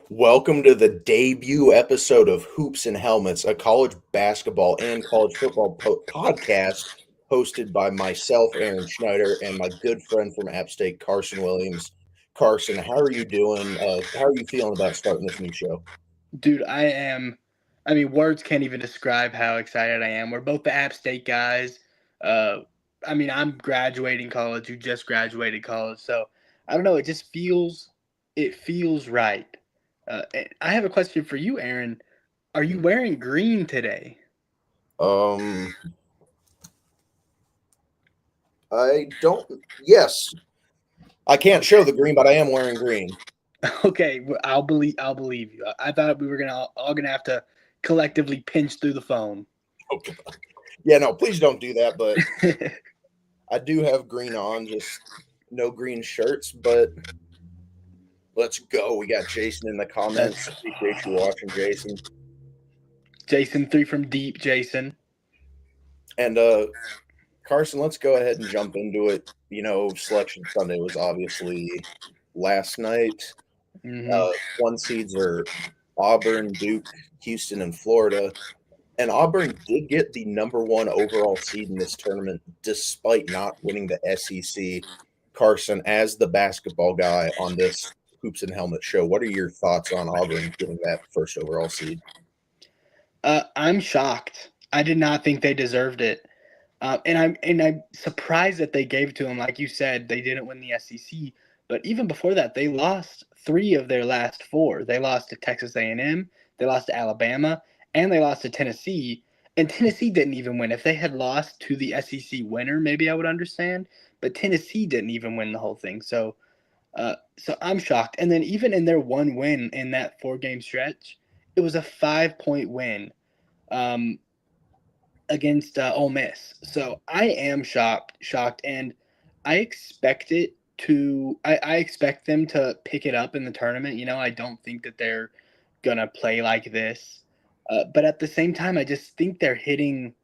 Welcome to the debut episode of Hoops and Helmets, a college basketball and college football podcast hosted by myself, Aaron Schneider, and my good friend from App State, Carson Williams. Carson, how are you doing? How are you feeling about starting this new show? Dude, words can't even describe how excited I am. We're both the App State guys. Uh, I'm graduating college. You just graduated college. So, I don't know. It feels right. I have a question for you, Aaron. Are you wearing green today? Um, I don't. Yes, I can't show the green, but I am wearing green. Okay, I'll believe you. I thought we were all gonna have to collectively pinch through the phone. Okay. Yeah, no, please don't do that. But I do have green on, just no green shirts. But let's go. We got Jason in the comments. That's Appreciate you watching, Jason. Jason, three from deep. Jason. And Carson, let's go ahead and jump into it. Selection Sunday was obviously last night. Hmm. One seeds are Auburn, Duke, Houston, and Florida. And Auburn did get the number one overall seed in this tournament, despite not winning the SEC. Carson, as the basketball guy on this Hoops and Helmet show, what are your thoughts on Auburn getting that first overall seed? I'm shocked. I did not think they deserved it, and I'm surprised that they gave it to them. Like you said, they didn't win the SEC, but even before that, they lost three of their last four. They lost to Texas A&M, they lost to Alabama, and they lost to Tennessee. And Tennessee didn't even win. If they had lost to the SEC winner, maybe I would understand. But Tennessee didn't even win the whole thing. So I'm shocked. And then even in their one win in that 4 game stretch, it was a 5 point win um, against Ole Miss. So I am shocked, and I expect it to. I expect them to pick it up in the tournament. I don't think that they're gonna play like this, but at the same time, I just think they're hitting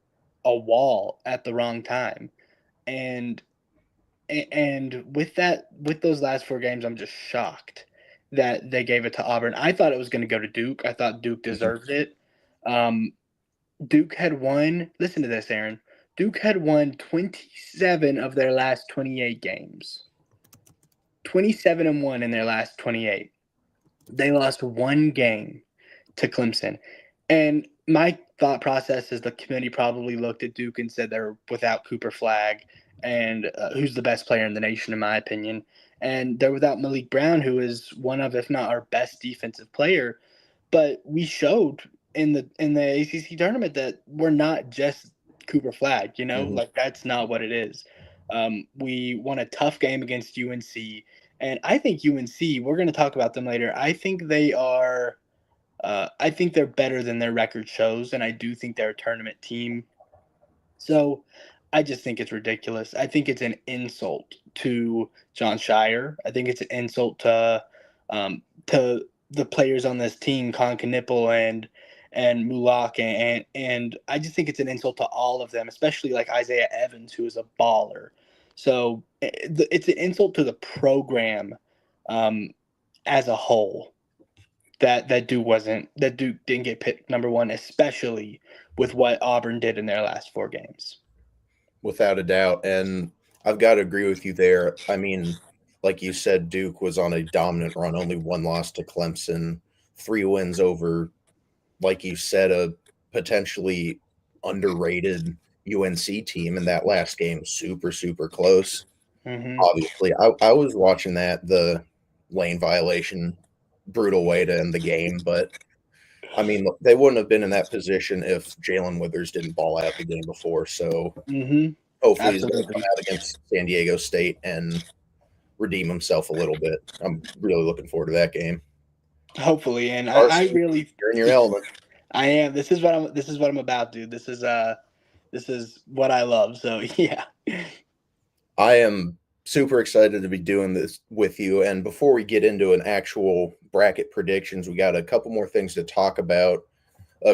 a wall at the wrong time, and and with those last 4 games, I'm just shocked that they gave it to Auburn. I thought it was going to go to Duke. I thought Duke Mhm. deserved it. Um, Duke had won. Listen to this, Aaron. Duke had won 27 of their last 28 games. 27-1 in their last 28. They lost 1 game to Clemson. And my thought process is the committee probably looked at Duke and said they're without Cooper Flag, and who's the best player in the nation, in my opinion. And they're without Malik Brown, who is one of, if not our best defensive player. But we showed in the ACC tournament that we're not just Cooper Flag. Mhm. Like that's not what it is. We won a tough game against UNC, and I think UNC. We're going to talk about them later. I think they are. I think they're better than their record shows, and I do think they're a tournament team. So I just think it's ridiculous. I think it's an insult to John Shire. I think it's an insult to the players on this team, Con Knipple and Mulak, and I just think it's an insult to all of them, especially like Isaiah Evans, who is a baller. So it's an insult to the program um, as a whole that Duke didn't get picked number one, especially with what Auburn did in their last 4 games. Without a doubt. And I've got to agree with you there. I mean, like you said, Duke was on a dominant run, only one loss to Clemson, three wins over, like you said, a potentially underrated UNC team in that last game. Super, super close. Hmm. Obviously, I was watching the lane violation, brutal way to end the game. But I mean, they wouldn't have been in that position if Jalen Withers didn't ball out the game before. So Hmm. hopefully he's going to come Absolutely. out against San Diego State and redeem himself a little bit. I'm really looking forward to that game. Hopefully, and I Carson, really, you're in your element. I am. This is what I'm about, dude. This is what I love. So yeah. I am super excited to be doing this with you. And before we get into an actual bracket predictions, we got a couple more things to talk about.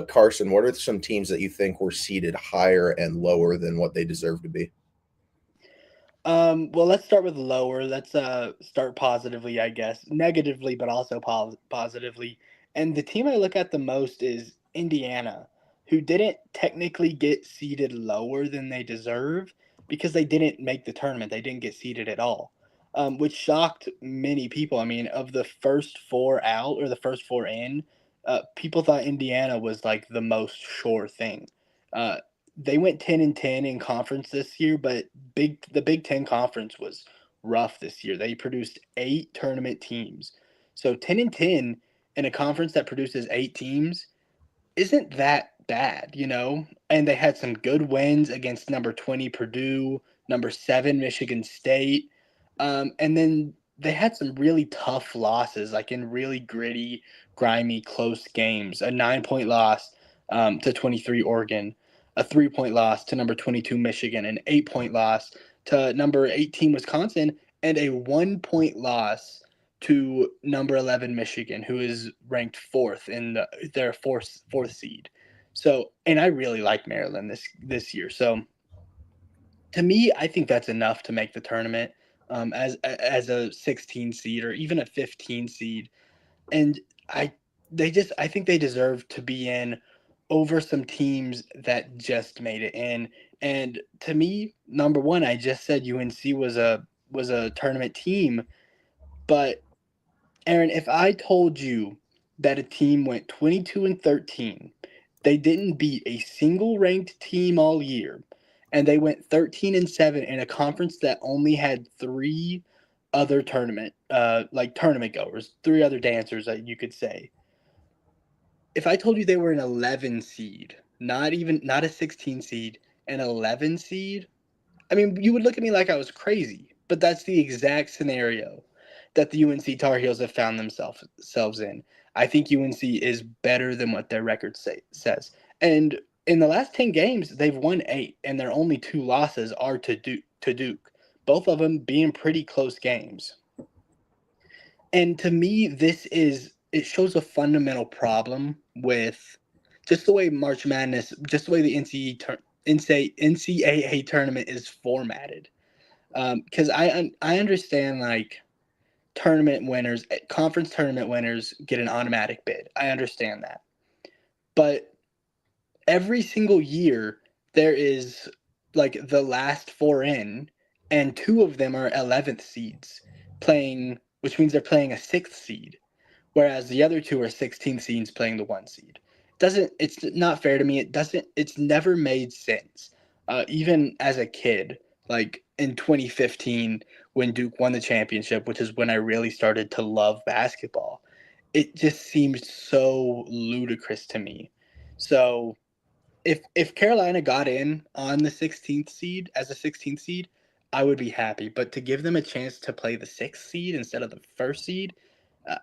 Carson, what are some teams that you think were seated higher and lower than what they deserve to be? Well, let's start with lower. Let's start positively, I guess. Negatively, but also positively. And the team I look at the most is Indiana, who didn't technically get seeded lower than they deserve because they didn't make the tournament. They didn't get seeded at all, which shocked many people. I mean, of the first four out or the first four in, people thought Indiana was like the most sure thing. Uh, they went 10-10 in conference this year, but the Big Ten conference was rough this year. They produced 8 tournament teams, so 10-10 in a conference that produces 8 teams isn't that bad, you know? And they had some good wins against number 20 Purdue, number 7 Michigan State. And then they had some really tough losses, like in really gritty, grimy, close games. A 9-point loss to 23 Oregon, a 3-point loss to number 22 Michigan, an 8-point loss to number 18 Wisconsin, and a 1-point loss to number 11 Michigan, who is ranked fourth in their fourth seed. So, and I really like Maryland this year. So, to me, I think that's enough to make the tournament as a 16 seed or even a 15 seed. And I I think they deserve to be in over some teams that just made it in. And to me, number one, I just said UNC was a tournament team, but Aaron, if I told you that a team went 22-13, they didn't beat a single ranked team all year, and they went 13-7 in a conference that only had three other tournament goers, three other dancers that you could say. If I told you they were an 11 seed, not a 16 seed, an 11 seed, I mean, you would look at me like I was crazy, but that's the exact scenario that the UNC Tar Heels have found themselves in. I think UNC is better than what their record says. And in the last 10 games, they've won 8, and their only 2 losses are to Duke, both of them being pretty close games. And to me, it shows a fundamental problem with just the way March Madness, just the way the NCAA tournament is formatted. Because I understand like conference tournament winners get an automatic bid. I understand that, but every single year there is like the last 4 in, and 2 of them are 11th seeds playing, which means they're playing a 6th seed, whereas the other 2 are 16th seeds playing the 1 seed. It's not fair to me. It's never made sense. Even as a kid, like in 2015 when Duke won the championship, which is when I really started to love basketball, it just seemed so ludicrous to me. So if Carolina got in on the 16th seed as a 16th seed, I would be happy. But to give them a chance to play the 6th seed instead of the 1st seed,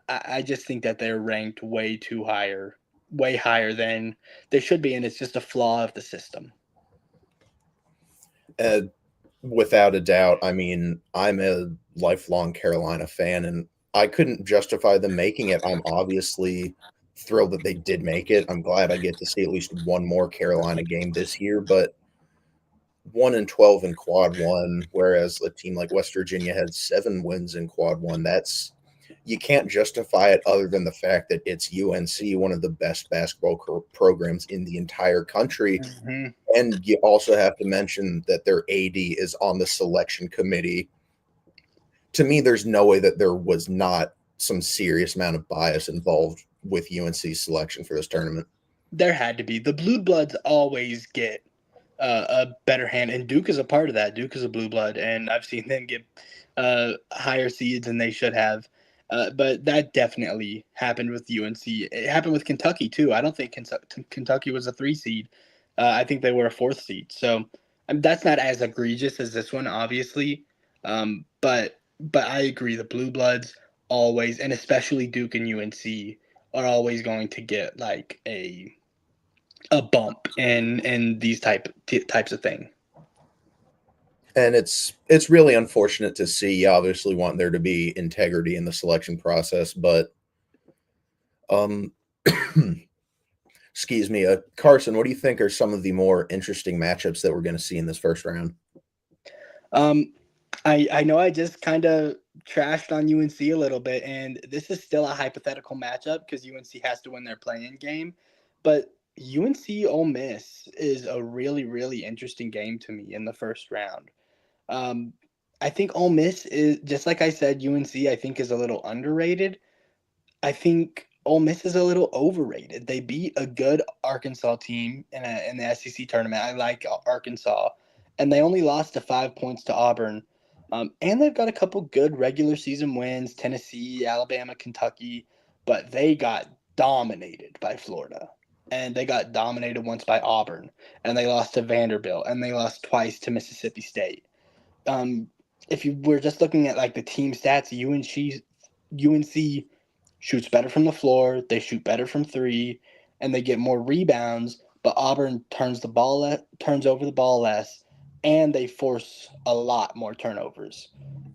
I just think that they're ranked way higher than they should be, and it's just a flaw of the system. Uh, Without a doubt. I mean, I'm a lifelong Carolina fan, and I couldn't justify them making it. I'm obviously thrilled that they did make it. I'm glad I get to see at least one more Carolina game this year, but 1-12 in quad one, whereas a team like West Virginia had 7 wins in quad one. That's you can't justify it other than the fact that it's UNC, one of the best basketball programs in the entire country. Mm-hmm. And you also have to mention that their AD is on the selection committee. To me, there's no way that there was not some serious amount of bias involved with UNC's selection for this tournament. There had to be. The Blue Bloods always get a better hand, and Duke is a part of that. Duke is a Blue Blood, and I've seen them get higher seeds than they should have. But that definitely happened with UNC. It happened with Kentucky too. I don't think Kentucky was a 3 seed. I think they were a 4th seed. So that's not as egregious as this one, obviously. But I agree. The Blue Bloods always, and especially Duke and UNC, are always going to get like a bump in these types of thing. And it's really unfortunate to see. You obviously want there to be integrity in the selection process, but um excuse me, Carson, what do you think are some of the more interesting matchups that we're going to see in this first round? I know I just kind of trashed on UNC a little bit, and this is still a hypothetical matchup because UNC has to win their play-in game. But UNC Ole Miss is a really, really interesting game to me in the first round. Um, I think Ole Miss is, just like I said, UNC I think is a little underrated. I think Ole Miss is a little overrated. They beat a good Arkansas team in the SEC tournament. I like Arkansas, and they only lost to 5 points to Auburn. And they've got a couple good regular season wins: Tennessee, Alabama, Kentucky, but they got dominated by Florida, and they got dominated once by Auburn, and they lost to Vanderbilt, and they lost twice to Mississippi State. Um, if you were just looking at like the team stats, UNC shoots better from the floor, they shoot better from three, and they get more rebounds. But Auburn turns over the ball less, and they force a lot more turnovers.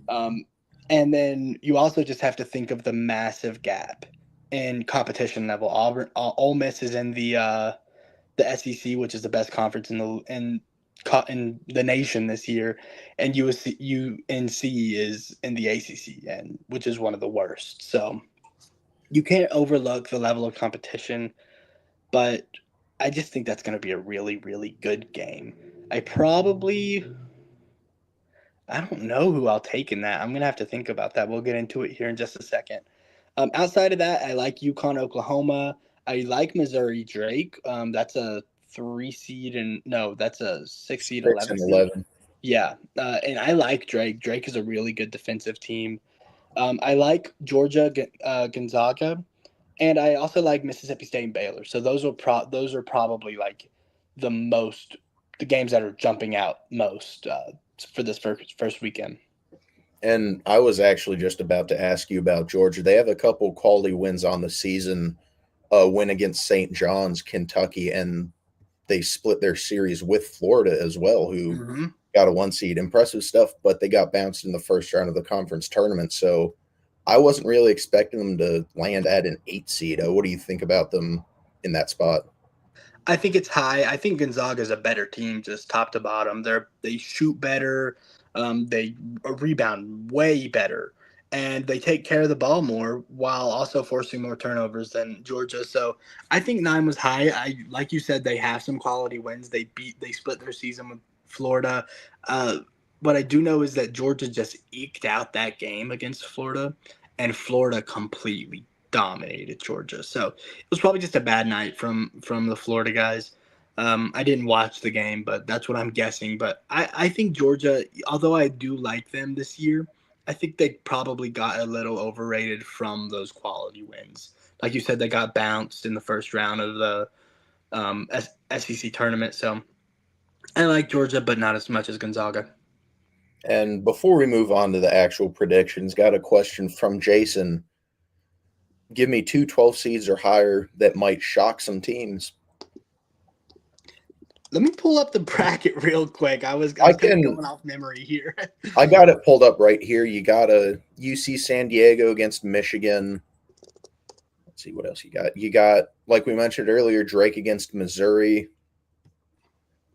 Um, and then you also just have to think of the massive gap in competition level. Ole Miss is in the SEC, which is the best conference in the nation this year, and UNC is in the ACC, and which is one of the worst. So you can't overlook the level of competition, but I just think that's going to be a really, really good game. I probably, I don't know who I'll take in that. I'm going to have to think about that. We'll get into it here in just a second. Outside of that, I like UConn, Oklahoma. I like Missouri Drake. That's a 3 seed, and no, that's a 6 seed, 6 11 and seed. 11. Yeah, and I like Drake. Drake is a really good defensive team. I like Georgia, Gonzaga, and I also like Mississippi State and Baylor. So those are probably like the games that are jumping out most for this first weekend. And I was actually just about to ask you about Georgia. They have a couple quality wins on the season. A win against St. John's, Kentucky, and they split their series with Florida as well, who Mm-hmm. got a 1 seed. Impressive stuff, but they got bounced in the first round of the conference tournament. So I wasn't really expecting them to land at an 8 seed. What do you think about them in that spot? I think it's high. I think Gonzaga is a better team, just top to bottom. They shoot better, they rebound way better, and they take care of the ball more while also forcing more turnovers than Georgia. So I think 9 was high. I like you said, they have some quality wins. They split their season with Florida. Uh, what I do know is that Georgia just eked out that game against Florida, and Florida completely dominated Georgia. So it was probably just a bad night from the Florida guys. I didn't watch the game, but that's what I'm guessing. But I think Georgia, although I do like them this year, I think they probably got a little overrated from those quality wins. Like you said, they got bounced in the first round of the SEC tournament. So I like Georgia, but not as much as Gonzaga. And before we move on to the actual predictions, got a question from Jason. Give me two 12 seeds or higher that might shock some teams. Let me pull up the bracket real quick. I was I kind of can going off memory here. I got it pulled up right here. You got a UC San Diego against Michigan. Let's see what else you got. You got, like we mentioned earlier, Drake against Missouri.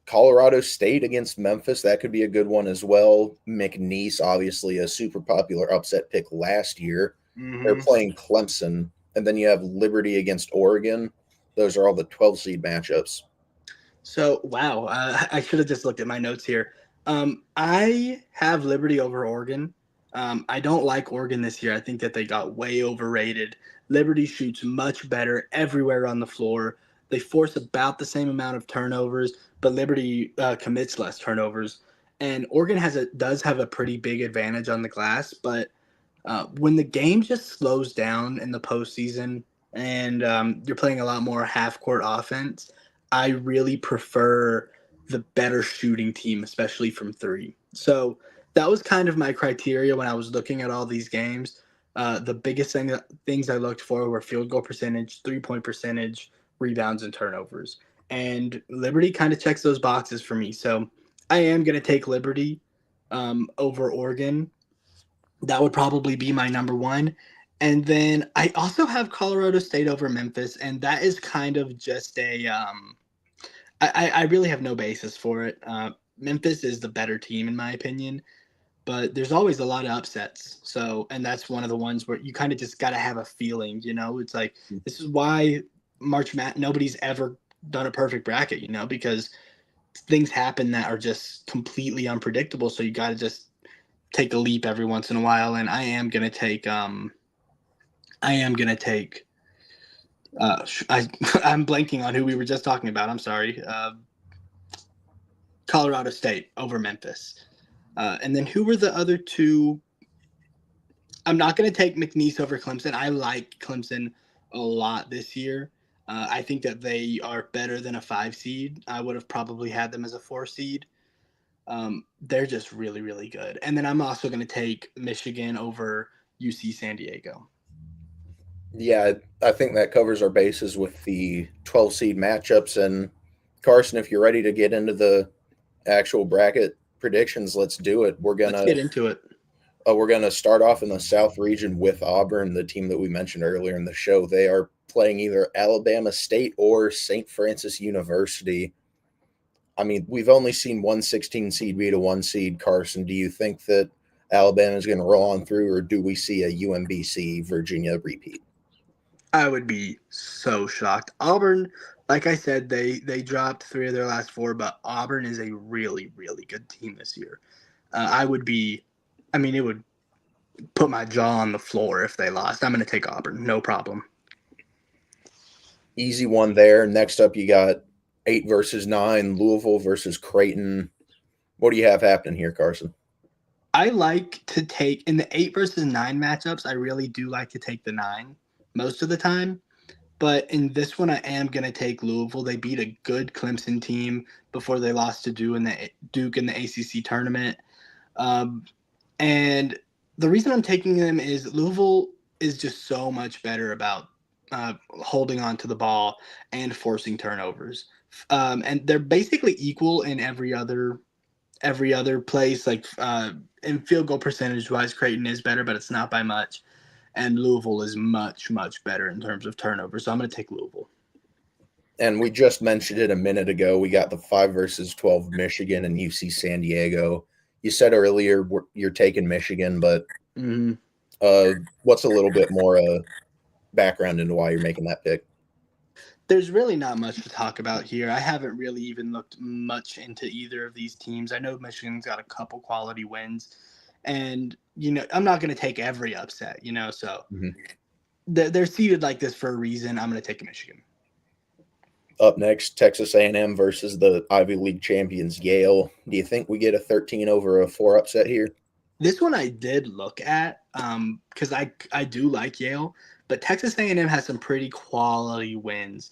Colorado State against Memphis. That could be a good one as well. McNeese, obviously a super popular upset pick last year. They're Mm-hmm. playing Clemson. And then you have Liberty against Oregon. Those are all the 12 seed matchups. So, wow, I should have just looked at my notes here. I have Liberty over Oregon. I don't like Oregon this year. I think that they got way overrated. Liberty shoots much better everywhere on the floor. They force about the same amount of turnovers, but Liberty commits less turnovers. And Oregon does have a pretty big advantage on the glass, but when the game just slows down in the postseason and you're playing a lot more half court offense, I really prefer the better shooting team, especially from three. So that was kind of my criteria when I was looking at all these games. The biggest things I looked for were field goal percentage, 3 point percentage, rebounds, and turnovers. And Liberty kind of checks those boxes for me. So I am going to take Liberty over Oregon. That would probably be my number one. And then I also have Colorado State over Memphis, and that is kind of just I really have no basis for it. Memphis is the better team in my opinion. but there's always a lot of upsets. So, and that's one of the ones where you kind of just got to have a feeling, It's like, this is why nobody's ever done a perfect bracket, because things happen that are just completely unpredictable. So you got to just take a leap every once in a while. And I am going to take, I'm blanking on who we were just talking about. I'm sorry. Colorado State over Memphis. And then who were the other two? I'm not going to take McNeese over Clemson. I like Clemson a lot this year. I think that they are better than a 5 seed. I would have probably had them as a 4 seed. They're just really, really good. And then I'm also going to take Michigan over UC San Diego. Yeah, I think that covers our bases with the 12 seed matchups. And Carson, if you're ready to get into the actual bracket predictions, let's do it. Let's get into it. We're gonna start off in the South region with Auburn, the team that we mentioned earlier in the show. They are playing either Alabama State or St. Francis University. I mean, we've only seen one 16 seed beat a 1 seed. Carson, do you think that Alabama is going to roll on through, or do we see a UMBC Virginia repeat? I would be so shocked. Auburn, like I said, they dropped 3 of their last 4, but Auburn is a really, really good team this year. It would put my jaw on the floor if they lost. I'm going to take Auburn, no problem. Easy one there. Next up, you got 8 versus 9, Louisville versus Creighton. What do you have happening here, Carson? I like to take, in the 8 versus 9 matchups, I really do like to take the 9 most of the time. But in this one, I am going to take Louisville. They beat a good Clemson team before they lost to Duke in the ACC tournament. And the reason I'm taking them is Louisville is just so much better about holding on to the ball and forcing turnovers. And they're basically equal in every other place. Like in field goal percentage wise, Creighton is better, but it's not by much. And Louisville is much, much better in terms of turnovers. So I'm going to take Louisville. And we just mentioned it a minute ago. We got the 5 versus 12 Michigan and UC San Diego. You said earlier you're taking Michigan, but what's a little bit more background into why you're making that pick? There's really not much to talk about here. I haven't really even looked much into either of these teams. I know Michigan's got a couple quality wins, and I'm not going to take every upset. So they're seeded like this for a reason. I'm going to take Michigan. Up next, Texas A&M versus the Ivy League champions Yale. Do you think we get a 13 over a 4 upset here? This one I did look at because I do like Yale, but Texas A&M has some pretty quality wins.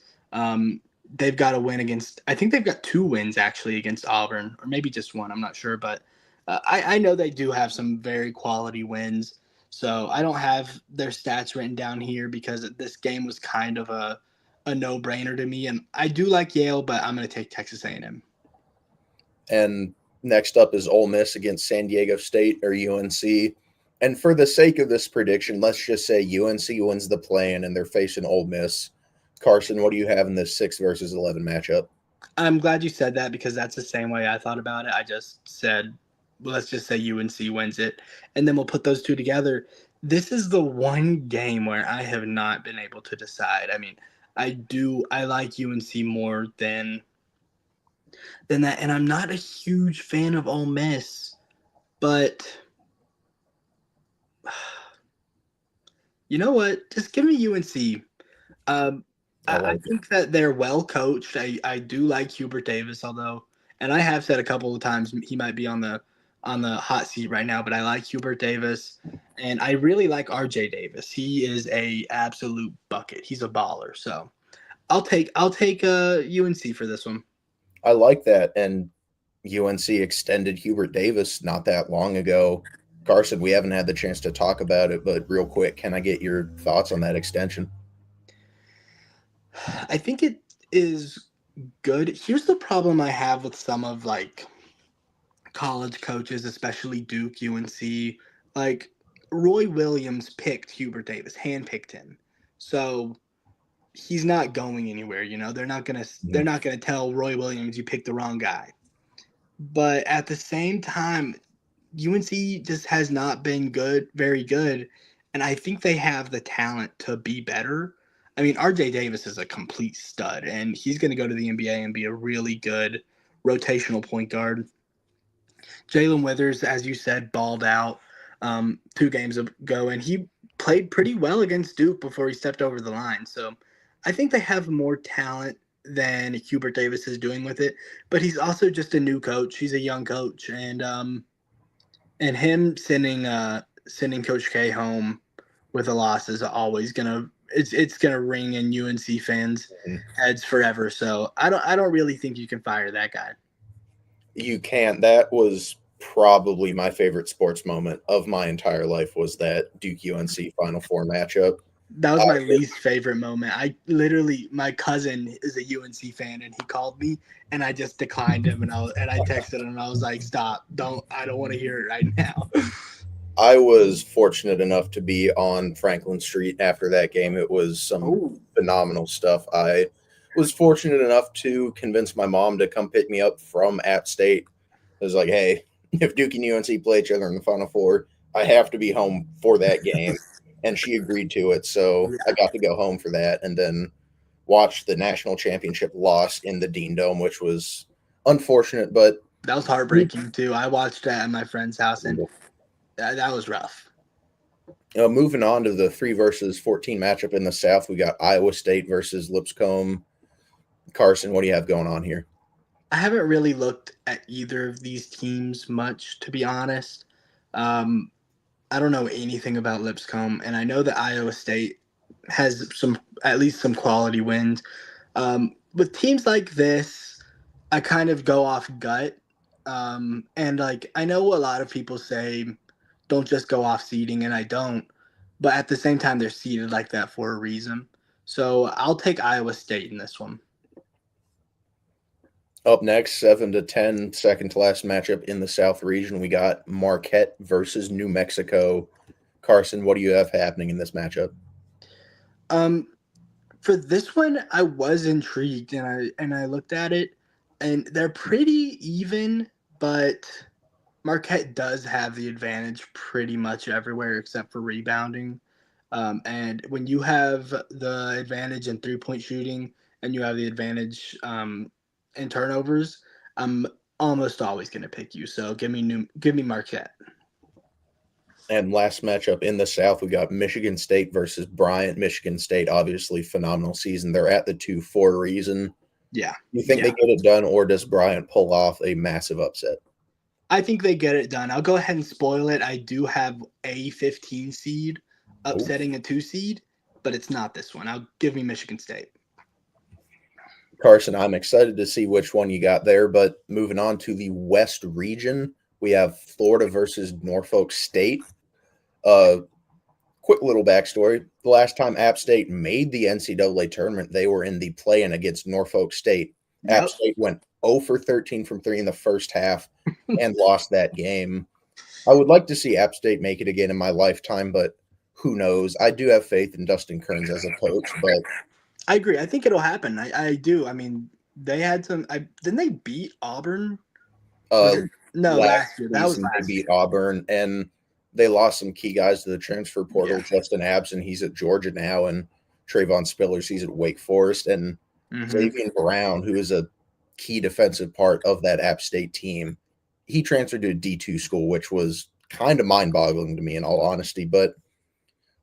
They've got a win against – I think they've got 2 wins actually against Auburn, or maybe just 1. I'm not sure, but I know they do have some very quality wins. So I don't have their stats written down here because this game was kind of a no-brainer to me. And I do like Yale, but I'm going to take Texas A&M. And next up is Ole Miss against San Diego State or UNC. And for the sake of this prediction, let's just say UNC wins the play-in and they're facing Ole Miss. Carson, what do you have in this 6 versus 11 matchup? I'm glad you said that because that's the same way I thought about it. I just said, well, let's just say UNC wins it, and then we'll put those two together. This is the one game where I have not been able to decide. I mean, I like UNC more than that, and I'm not a huge fan of Ole Miss, but you know what? Just give me UNC. I think that they're well coached. I do like Hubert Davis, although, and I have said a couple of times he might be on the hot seat right now, but I like Hubert Davis, and I really like RJ Davis. He is a absolute bucket. He's a baller. So I'll take UNC for this one. I like that, and UNC extended Hubert Davis not that long ago. Carson, we haven't had the chance to talk about it, but real quick, can I get your thoughts on that extension? I think it is good. Here's the problem I have with some of college coaches, especially Duke, UNC. Like Roy Williams picked Hubert Davis, handpicked him. So he's not going anywhere, They're not gonna tell Roy Williams you picked the wrong guy. But at the same time, UNC just has not been very good, and I think they have the talent to be better. I mean, RJ Davis is a complete stud, and he's going to go to the NBA and be a really good rotational point guard. Jalen Withers, as you said, balled out 2 games ago, and he played pretty well against Duke before he stepped over the line. So I think they have more talent than Hubert Davis is doing with it, but he's also just a new coach. He's a young coach, and him sending Coach K home with a loss is always it's gonna ring in UNC fans' heads forever. So I don't really think you can fire that guy. You can't. That was probably my favorite sports moment of my entire life was that Duke UNC Final Four matchup. That was my least favorite moment. My cousin is a UNC fan, and he called me, and I just declined him, and I texted him, and I was like, "Stop! I don't want to hear it right now." I was fortunate enough to be on Franklin Street after that game. It was some phenomenal stuff. I was fortunate enough to convince my mom to come pick me up from App State. I was like, hey, if Duke and UNC play each other in the Final Four, I have to be home for that game. And she agreed to it. So I got to go home for that and then watch the national championship loss in the Dean Dome, which was unfortunate, but that was heartbreaking too. I watched that at my friend's house, and that was rough. Moving on to the 3 versus 14 matchup in the South, we got Iowa State versus Lipscomb. Carsen, what do you have going on here? I haven't really looked at either of these teams much, to be honest. I don't know anything about Lipscomb, and I know that Iowa State has at least some quality wins. With teams like this, I kind of go off gut. And like I know a lot of people say don't just go off seeding, and I don't. But at the same time, they're seeded like that for a reason. So I'll take Iowa State in this one. Up next, 7-10, second to last matchup in the South region, we got Marquette versus New Mexico. Carsen, what do you have happening in this matchup? For this one, I was intrigued, and I looked at it, and they're pretty even, but Marquette does have the advantage pretty much everywhere except for rebounding. And when you have the advantage in 3-point shooting and you have the advantage in turnovers, I'm almost always going to pick you. So give me Marquette. And last matchup in the South, we got Michigan State versus Bryant. Michigan State, obviously, phenomenal season. They're at the 2 for a reason. Yeah. You think they get it done, or does Bryant pull off a massive upset? I think they get it done. I'll go ahead and spoil it. I do have a 15 seed upsetting a 2 seed, but it's not this one. I'll give me Michigan State. Carsen, I'm excited to see which one you got there, but moving on to the West region, we have Florida versus Norfolk State. Quick little backstory. The last time App State made the NCAA tournament, they were in the play-in against Norfolk State. Yep. App State went 0 for 13 from 3 in the first half and lost that game. I would like to see App State make it again in my lifetime, but who knows? I do have faith in Dustin Kearns as a coach, but I agree. I think it'll happen. I do. I mean, they had some. Didn't they beat Auburn? No, last year. That was last they beat Auburn, and they lost some key guys to the transfer portal. Yeah. Justin Abson, he's at Georgia now, and Trayvon Spillers, he's at Wake Forest, and Xavier Brown, who is a key defensive part of that App State team, he transferred to a D2 school, which was kind of mind-boggling to me, in all honesty. But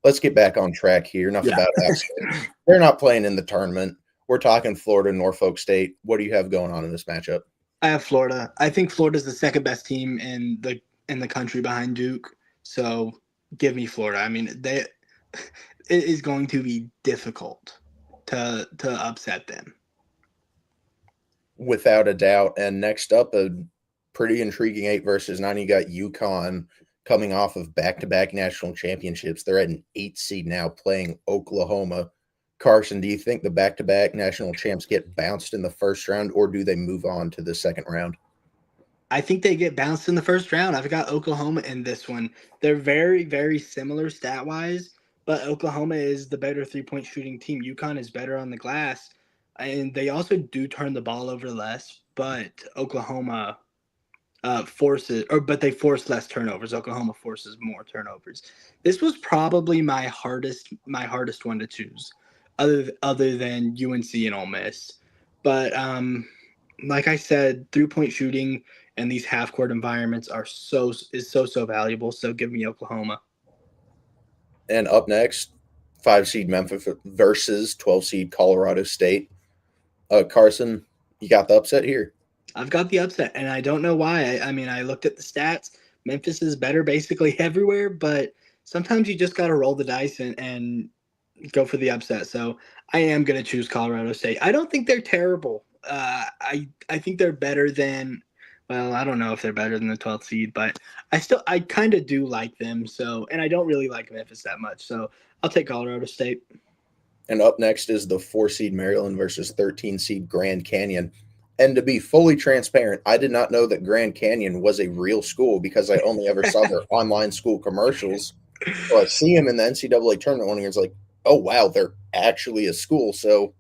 let's get back on track here. Enough about App State. They're not playing in the tournament. We're talking Florida, Norfolk State. What do you have going on in this matchup? I have Florida. I think Florida's the second best team in the country behind Duke. So give me Florida. I mean, it is going to be difficult to upset them. Without a doubt. And next up, a pretty intriguing 8 versus 9. You got UConn coming off of back-to-back national championships. They're at an 8 seed now playing Oklahoma. Carsen, do you think the back-to-back national champs get bounced in the first round, or do they move on to the second round? I think they get bounced in the first round. I've got Oklahoma in this one. They're very, very similar stat-wise, but Oklahoma is the better 3-point shooting team. UConn is better on the glass, and they also do turn the ball over less, but Oklahoma but they force less turnovers. Oklahoma forces more turnovers. This was probably my hardest one to choose, other than UNC and Ole Miss. But like I said, 3-point shooting and these half court environments so valuable. So give me Oklahoma. And up next, 5 seed Memphis versus 12 seed Colorado State. Carson, you got the upset here. I've got the upset, and I don't know why. I mean, I looked at the stats. Memphis is better basically everywhere, but sometimes you just got to roll the dice and go for the upset. So I am going to choose Colorado State. I don't think they're terrible. I think they're better than. Well, I don't know if they're better than the 12th seed, but I kind of do like them. So, and I don't really like Memphis that much. So I'll take Colorado State. And up next is the 4 seed Maryland versus 13 seed Grand Canyon. And to be fully transparent, I did not know that Grand Canyon was a real school because I only ever saw their online school commercials. So I see them in the NCAA tournament one year. It's like, oh, wow, they're actually a school. So,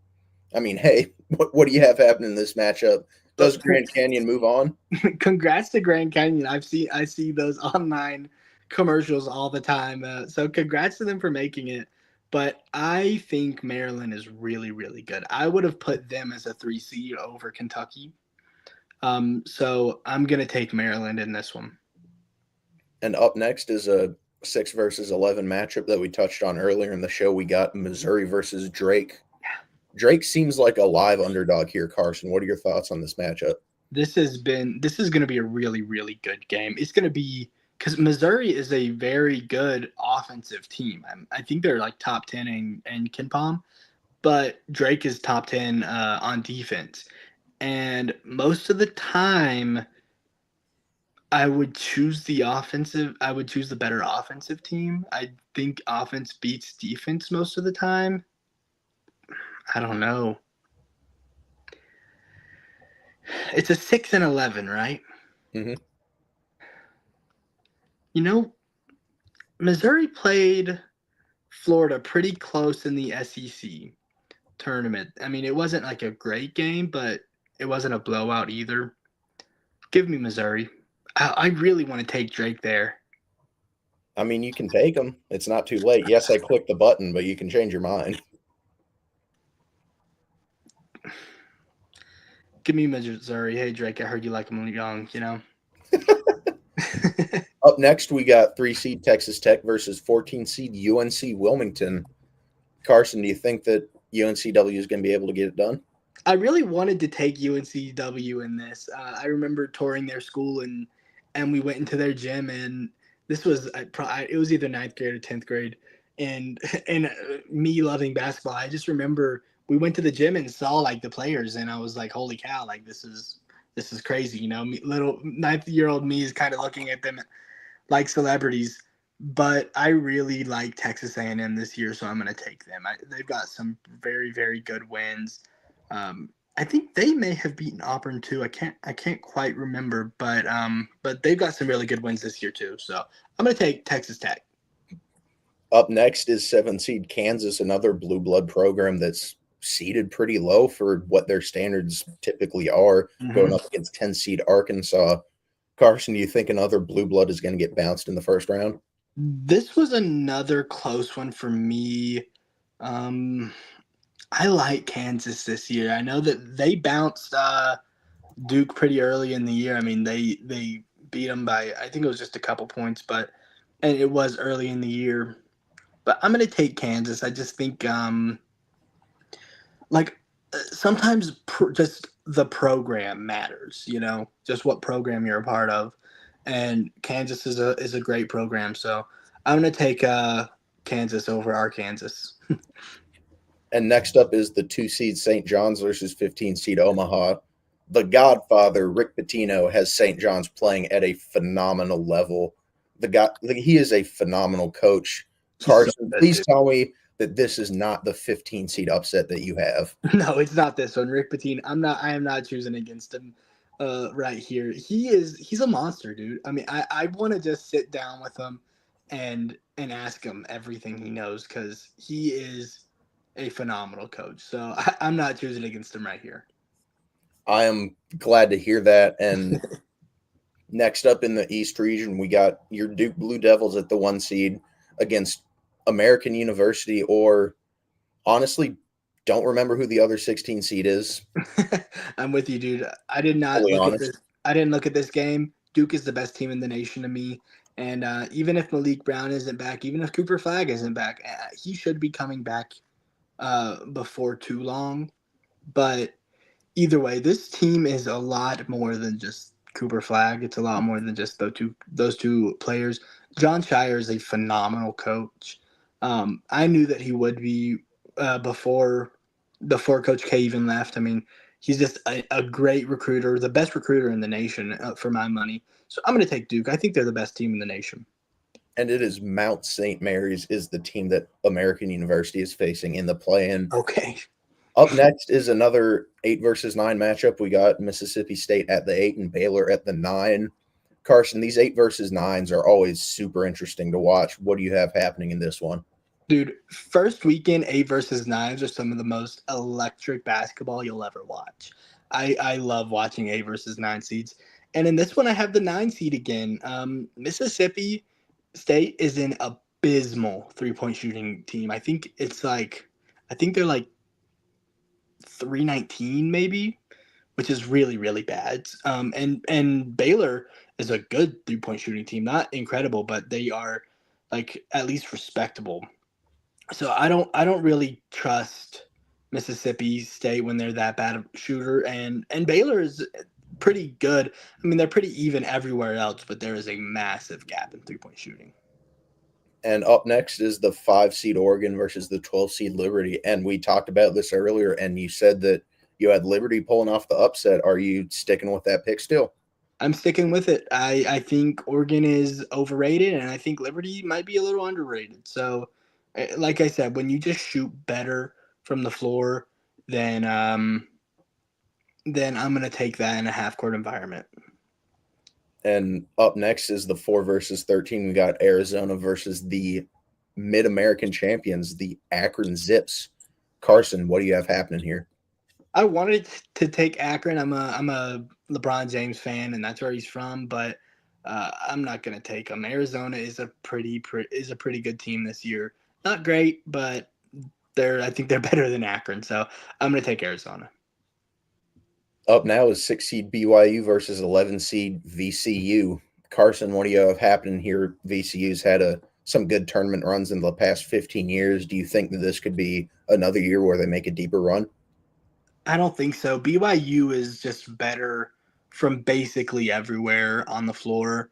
I mean, hey, what do you have happening in this matchup? Does Grand Canyon move on? Congrats to Grand Canyon. I see those online commercials all the time. So congrats to them for making it. But I think Maryland is really, really good. I would have put them as a 3 seed over Kentucky. So I'm gonna take Maryland in this one. And up next is a 6 versus 11 matchup that we touched on earlier in the show. We got Missouri versus Drake. Drake seems like a live underdog here, Carson. What are your thoughts on this matchup? This is going to be a really, really good game. It's going to be because Missouri is a very good offensive team. I think they're like top 10 in KenPom, but Drake is top 10 on defense. And most of the time, I would choose the better offensive team. I think offense beats defense most of the time. I don't know. It's a 6 and 11, right? Mm-hmm. You know, Missouri played Florida pretty close in the SEC tournament. I mean, it wasn't like a great game, but it wasn't a blowout either. Give me Missouri. I really want to take Drake there. I mean, you can take them. It's not too late. Yes, I clicked the button, but you can change your mind. Give me Missouri. Hey, Drake, I heard you like him young, you know? Up next, we got 3 seed Texas Tech versus 14 seed UNC Wilmington. Carson, do you think that UNCW is going to be able to get it done? I really wanted to take UNCW in this. I remember touring their school and we went into their gym, and this was it was either 9th grade or 10th grade, and me loving basketball. I just remember we went to the gym and saw like the players, and I was like, holy cow, like this is crazy. You know, little 9th-year-old me is kind of looking at them like celebrities. But I really like Texas A&M this year, so I'm going to take them. They've got some very, very good wins. I think they may have beaten Auburn too. I can't quite remember, but they've got some really good wins this year too. So I'm going to take Texas Tech. Up next is 7 seed Kansas, another blue blood program that's seeded pretty low for what their standards typically are, going up against 10 seed Arkansas. Carson, do you think another blue blood is going to get bounced in the first round? This was another close one for me. I like Kansas this year. I know that they bounced Duke pretty early in the year. I mean, they beat them by, I think it was just a couple points, and it was early in the year. But I'm going to take Kansas. I just think sometimes just the program matters, you know, just what program you're a part of. And Kansas is a great program. So I'm going to take Kansas over Arkansas. And next up is the 2 seed St. John's versus 15 seed Omaha. The Godfather, Rick Pitino, has St. John's playing at a phenomenal level. He is a phenomenal coach. Carson, please tell me that this is not the 15 seed upset that you have. No, it's not this one. Rick Pitino. I am not choosing against him right here. He's a monster, dude. I mean, I want to just sit down with him and ask him everything he knows, because he is a phenomenal coach. So I'm not choosing against him right here. I am glad to hear that. And Next up in the East region, we got your Duke Blue Devils at the 1 seed against American University, or honestly, don't remember who the other 16 seed is. I'm with you, dude. I did not Fully look at honest. this. I didn't look at this game. Duke is the best team in the nation to me. And even if Malik Brown isn't back, even if Cooper Flag isn't back, he should be coming back before too long. But either way, this team is a lot more than just Cooper Flag. It's a lot more than just those two players. John Shire is a phenomenal coach. I knew that he would be before Coach K even left. I mean, he's just a great recruiter, the best recruiter in the nation for my money. So I'm going to take Duke. I think they're the best team in the nation. And it is Mount St. Mary's is the team that American University is facing in the play-in. Okay. Up next is another 8 versus 9 matchup. We got Mississippi State at the 8 and Baylor at the 9. Carson, these 8 versus 9s are always super interesting to watch. What do you have happening in this one? Dude, first weekend 8 versus 9s are some of the most electric basketball you'll ever watch. I love watching 8 versus 9 seeds. And in this one, I have the 9 seed again. Mississippi State is an abysmal 3-point shooting team. I think they're like 319 maybe, which is really, really bad. And Baylor is a good 3-point shooting team. Not incredible, but they are like at least respectable. So I don't really trust Mississippi State when they're that bad of a shooter, and Baylor is pretty good. I mean, they're pretty even everywhere else, but there is a massive gap in 3-point shooting. And up next is the 5 seed Oregon versus the 12 seed Liberty. And we talked about this earlier, and you said that you had Liberty pulling off the upset. Are you sticking with that pick still? I'm sticking with it. I think Oregon is overrated, and I think Liberty might be a little underrated. So, like I said, when you just shoot better from the floor, then I'm going to take that in a half court environment. And up next is the 4 versus 13. We got Arizona versus the Mid-American champions, the Akron Zips. Carson, what do you have happening here? I wanted to take Akron. I'm a LeBron James fan, and that's where he's from. But I'm not going to take him. Arizona is a pretty good team this year. Not great, but I think they're better than Akron. So I'm going to take Arizona. Up now is 6 seed BYU versus 11 seed VCU. Carson, what do you have happening here? VCU's had some good tournament runs in the past 15 years. Do you think that this could be another year where they make a deeper run? I don't think so. BYU is just better from basically everywhere on the floor.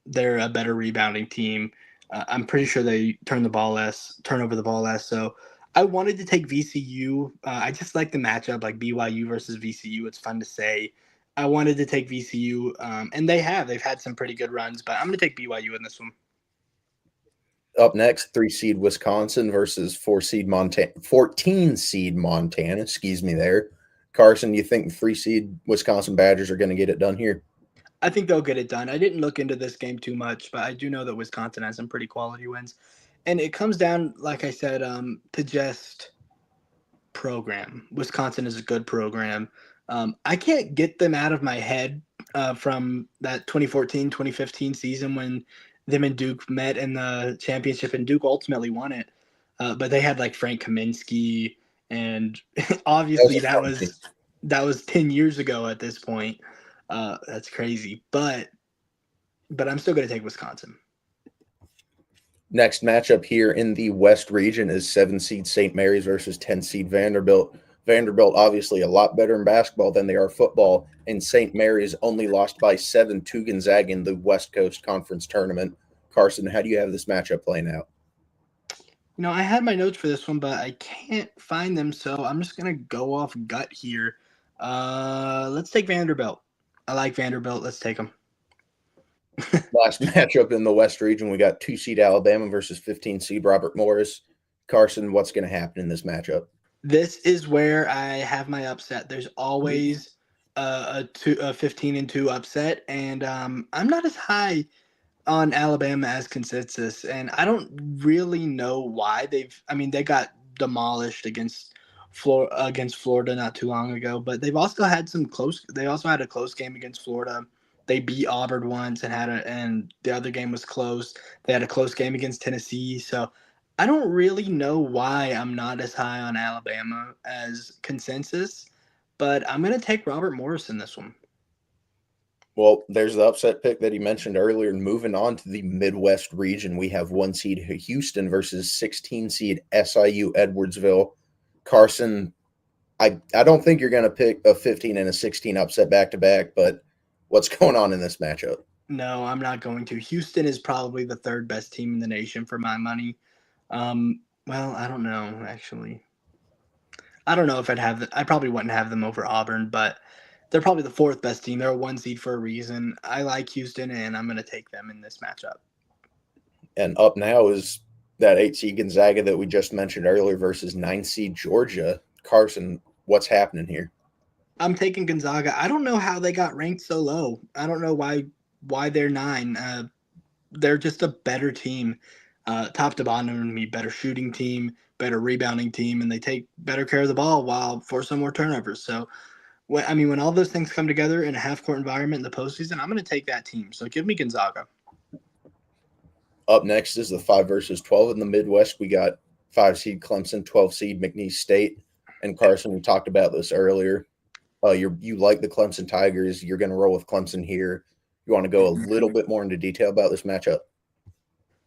They're a better rebounding team. I'm pretty sure they turn over the ball less. So I wanted to take VCU. I just like the matchup, like BYU versus VCU. It's fun to say. I wanted to take VCU, and they've had some pretty good runs, but I'm going to take BYU in this one. Up next, 3 seed Wisconsin versus 14 seed Montana. Excuse me there. Carson, you think 3 seed Wisconsin Badgers are going to get it done here? I think they'll get it done. I didn't look into this game too much, but I do know that Wisconsin has some pretty quality wins. And it comes down, like I said, to just program. Wisconsin is a good program. I can't get them out of my head from that 2014-2015 season when them and Duke met in the championship, and Duke ultimately won it. But they had like Frank Kaminsky, and obviously that was 10 years ago at this point. That's crazy, but I'm still going to take Wisconsin. Next matchup here in the West region is 7 seed St. Mary's versus 10 seed Vanderbilt. Vanderbilt obviously a lot better in basketball than they are football, and St. Mary's only lost by 7 to Gonzaga in the West Coast Conference Tournament. Carson, how do you have this matchup playing out? I had my notes for this one, but I can't find them, so I'm just going to go off gut here. Let's take Vanderbilt. I like Vanderbilt. Let's take them. Last matchup in the West region, we got 2 seed Alabama versus 15 seed Robert Morris. Carson, what's going to happen in this matchup? This is where I have my upset. There's always a 15-2 upset, and I'm not as high on Alabama as consensus, and I don't really know why they got demolished against Florida not too long ago, but they also had a close game against Florida. They beat Auburn once and the other game was close. They had a close game against Tennessee. So I don't really know why I'm not as high on Alabama as consensus, but I'm going to take Robert Morris in this one. Well, there's the upset pick that he mentioned earlier. And moving on to the Midwest region, we have 1 seed Houston versus 16 seed SIU Edwardsville. Carsen, I don't think you're going to pick a 15 and a 16 upset back to back, but what's going on in this matchup? No, I'm not going to. Houston is probably the third best team in the nation for my money. Well, I don't know actually. I don't know if I probably wouldn't have them over Auburn, but they're probably the fourth best team. They're a 1 seed for a reason. I like Houston, and I'm going to take them in this matchup. And up now is that 8 seed Gonzaga that we just mentioned earlier versus 9 seed Georgia. Carsen, what's happening here? I'm taking Gonzaga. I don't know how they got ranked so low. I don't know why they're 9. They're just a better team, top to bottom, to me. Better shooting team, better rebounding team, and they take better care of the ball while forcing more turnovers. So, when all those things come together in a half-court environment in the postseason, I'm going to take that team. So give me Gonzaga. Up next is the 5 versus 12 in the Midwest. We got 5 seed Clemson, 12 seed McNeese State. And Carsen, we talked about this earlier. You like the Clemson Tigers. You're going to roll with Clemson here. You want to go a little bit more into detail about this matchup?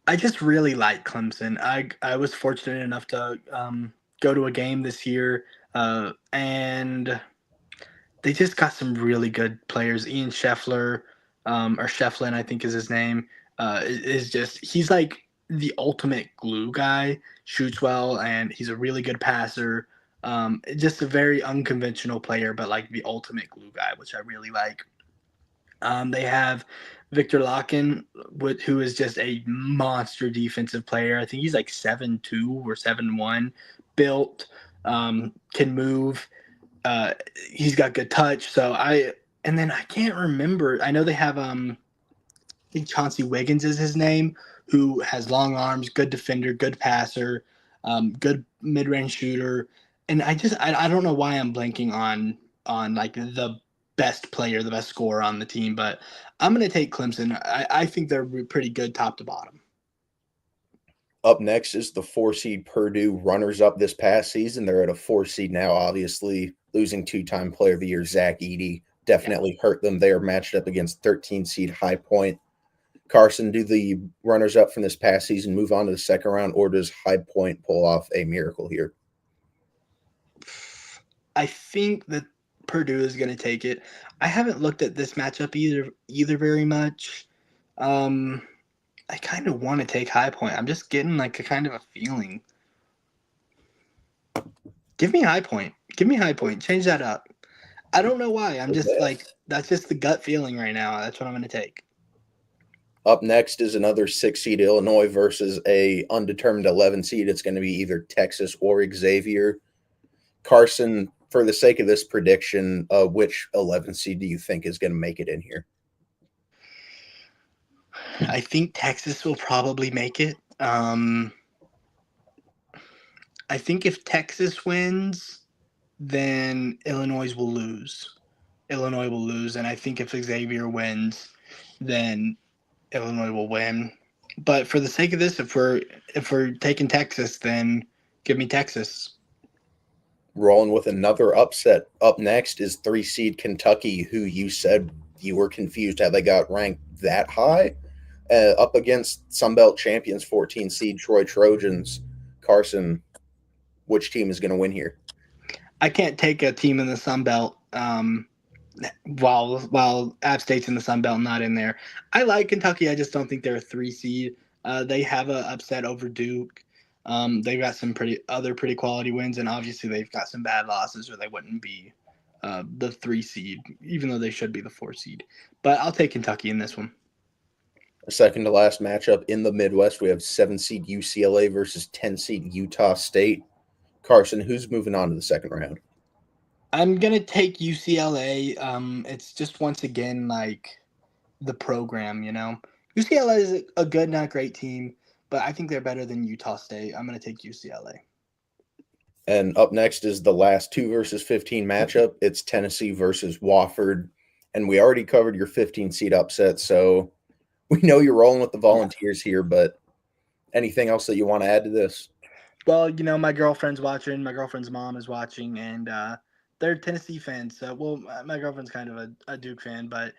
I just really like Clemson. I was fortunate enough to go to a game this year, and they just got some really good players. Ian Scheffler, or Shefflin, I think is his name, he's like the ultimate glue guy. Shoots well, and he's a really good passer. Just a very unconventional player, but like the ultimate glue guy, which I really like. They have Victor Locken, who is just a monster defensive player. I think he's like 7'2" or 7'1", built, can move. He's got good touch. And then I can't remember. I know they have I think Chauncey Wiggins is his name, who has long arms, good defender, good passer, good mid-range shooter. And I don't know why I'm blanking on like the best player, the best scorer on the team, but I'm going to take Clemson. I think they're pretty good top to bottom. Up next is the 4 seed Purdue, runners up this past season. They're at a 4 seed now, obviously. Losing 2-time player of the year, Zach Edey, definitely hurt them. They are matched up against 13 seed High Point. Carsen, do the runners up from this past season move on to the second round, or does High Point pull off a miracle here? I think that Purdue is going to take it. I haven't looked at this matchup either very much. I kind of want to take High Point. I'm just getting like a kind of a feeling. Give me High Point. Give me High Point. Change that up. I don't know why. I'm just like, that's just the gut feeling right now. That's what I'm going to take. Up next is another 6 seed Illinois versus a undetermined 11 seed. It's going to be either Texas or Xavier. Carsen, for the sake of this prediction, which 11 seed do you think is going to make it in here? I think Texas will probably make it. I think if Texas wins, then Illinois will lose. And I think if Xavier wins, then Illinois will win. But for the sake of this, if we're taking Texas, then give me Texas. Rolling with another upset. Up next is 3 seed Kentucky, who you said you were confused how they got ranked that high, up against Sunbelt champions 14 seed Troy Trojans. Carsen, which team is going to win here? I can't take a team in the Sunbelt while App State's in the Sunbelt not in there. I like Kentucky. I just don't think they're a 3 seed. They have an upset over Duke. They've got some pretty quality wins, and obviously they've got some bad losses, or they wouldn't be the 3 seed, even though they should be the 4 seed. But I'll take Kentucky in this one. Second to last matchup in the Midwest, we have 7 seed UCLA versus 10 seed Utah State. Carsen, who's moving on to the second round? I'm gonna take UCLA. It's just once again like the program, UCLA is a good, not great team, but I think they're better than Utah State. I'm gonna take UCLA. And up next is the last 2 versus 15 matchup. It's Tennessee versus Wofford. And we already covered your 15 seed upset, so we know you're rolling with the Volunteers here, but anything else that you want to add to this? Well, my girlfriend's watching. My girlfriend's mom is watching, and they're Tennessee fans. So, well, my girlfriend's kind of a Duke fan, but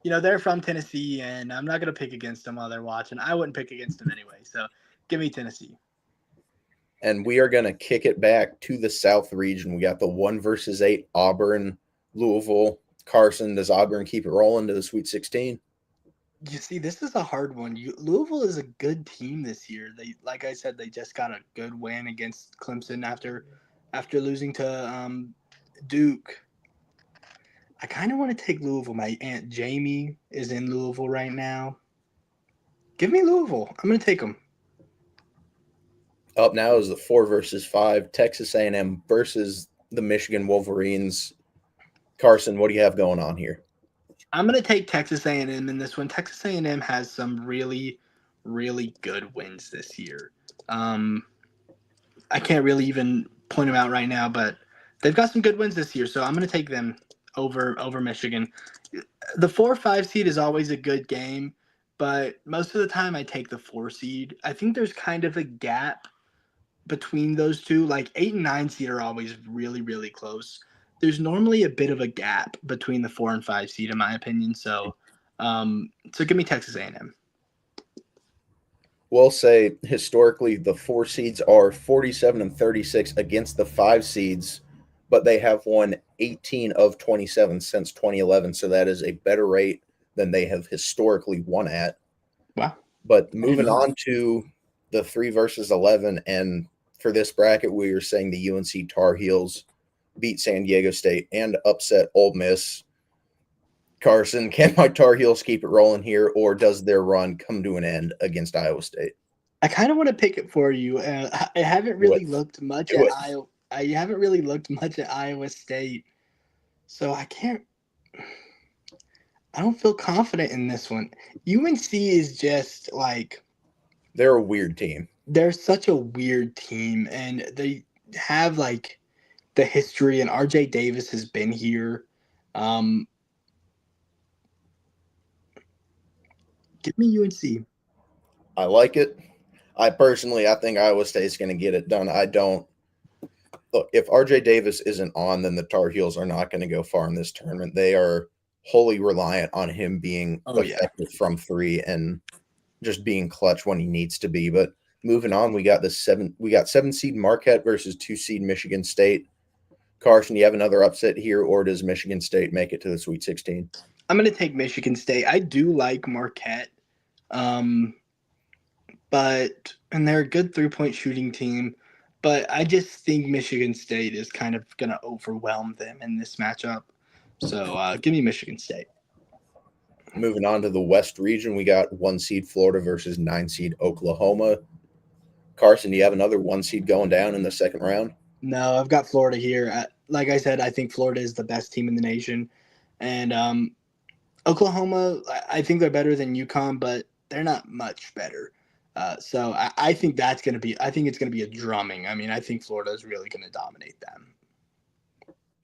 they're from Tennessee, and I'm not gonna pick against them while they're watching. I wouldn't pick against them anyway. So, give me Tennessee. And we are going to kick it back to the South region. We got the 1-8 Auburn, Louisville, Carsen. Does Auburn keep it rolling to the Sweet 16? You see, this is a hard one. Louisville is a good team this year. They, like I said, they just got a good win against Clemson after losing to Duke. I kind of want to take Louisville. My Aunt Jamie is in Louisville right now. Give me Louisville. I'm going to take them. Up now is the 4-5 Texas A&M versus the Michigan Wolverines. Carsen, what do you have going on here? I'm going to take Texas A&M in this one. Texas A&M has some really, really good wins this year. I can't really even point them out right now, but they've got some good wins this year, so I'm going to take them over Michigan. The 4-5 seed is always a good game, but most of the time I take the 4 seed. I think there's kind of a gap between those two. Like 8 and 9 seed are always really, really close. There's normally a bit of a gap between the 4 and 5 seed, in my opinion. So give me Texas A&M. We'll say historically the 4 seeds are 47-36 against the 5 seeds, but they have won 18 of 27 since 2011. So that is a better rate than they have historically won at. Wow. But moving on to the 3-11, and for this bracket, we are saying the UNC Tar Heels beat San Diego State and upset Ole Miss. Carsen, can my Tar Heels keep it rolling here, or does their run come to an end against Iowa State? I kind of want to pick it for you. I haven't really looked much at Iowa. I haven't really looked much at Iowa State, so I can't. I don't feel confident in this one. UNC is just like they're a weird team. They're such a weird team, and they have like the history, and RJ Davis has been here. Give me UNC. I like it. I think Iowa State's going to get it done. I don't. Look, if RJ Davis isn't on, then the Tar Heels are not going to go far in this tournament. They are wholly reliant on him being effective from 3 and just being clutch when he needs to be. But moving on, we got 7 seed Marquette versus 2 seed Michigan State. Carsen, you have another upset here, or does Michigan State make it to the Sweet 16? I'm going to take Michigan State. I do like Marquette, and they're a good 3-point shooting team, but I just think Michigan State is kind of going to overwhelm them in this matchup. So give me Michigan State. Moving on to the West region, we got 1 seed Florida versus 9 seed Oklahoma. Carsen, do you have another 1 seed going down in the second round? No, I've got Florida here. Like I said, I think Florida is the best team in the nation. And Oklahoma, I think they're better than UConn, but they're not much better. So I think it's going to be a drumming. I mean, I think Florida is really going to dominate them.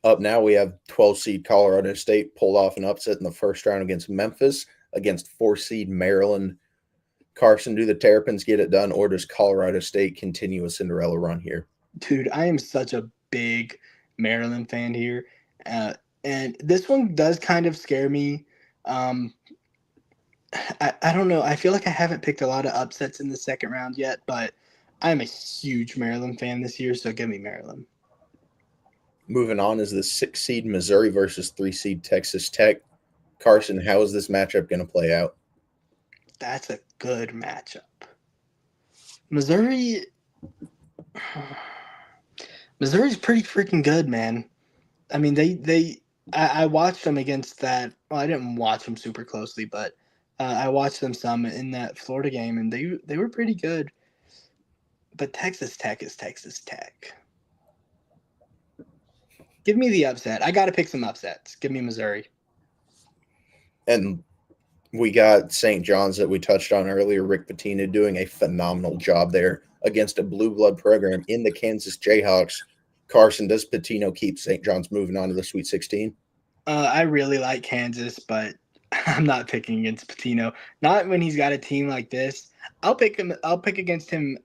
Up now, we have 12 seed Colorado State pulled off an upset in the first round against Memphis, against 4 seed Maryland. Carsen, do the Terrapins get it done, or does Colorado State continue a Cinderella run here? Dude, I am such a big Maryland fan here. And this one does kind of scare me. I don't know. I feel like I haven't picked a lot of upsets in the second round yet, but I'm a huge Maryland fan this year, so give me Maryland. Moving on is the 6 seed Missouri versus 3 seed Texas Tech. Carsen, how is this matchup going to play out? That's a good matchup. Missouri's pretty freaking good, man. I mean, I watched them against that. Well, I didn't watch them super closely, but I watched them some in that Florida game, and they were pretty good. But Texas Tech is Texas Tech. Give me the upset. I got to pick some upsets. Give me Missouri. And we got St. John's that we touched on earlier. Rick Pitino doing a phenomenal job there against a blue blood program in the Kansas Jayhawks. Carsen, does Pitino keep St. John's moving on to the Sweet 16? I really like Kansas, but I'm not picking against Patino. Not when he's got a team like this. I'll pick him. I'll pick against him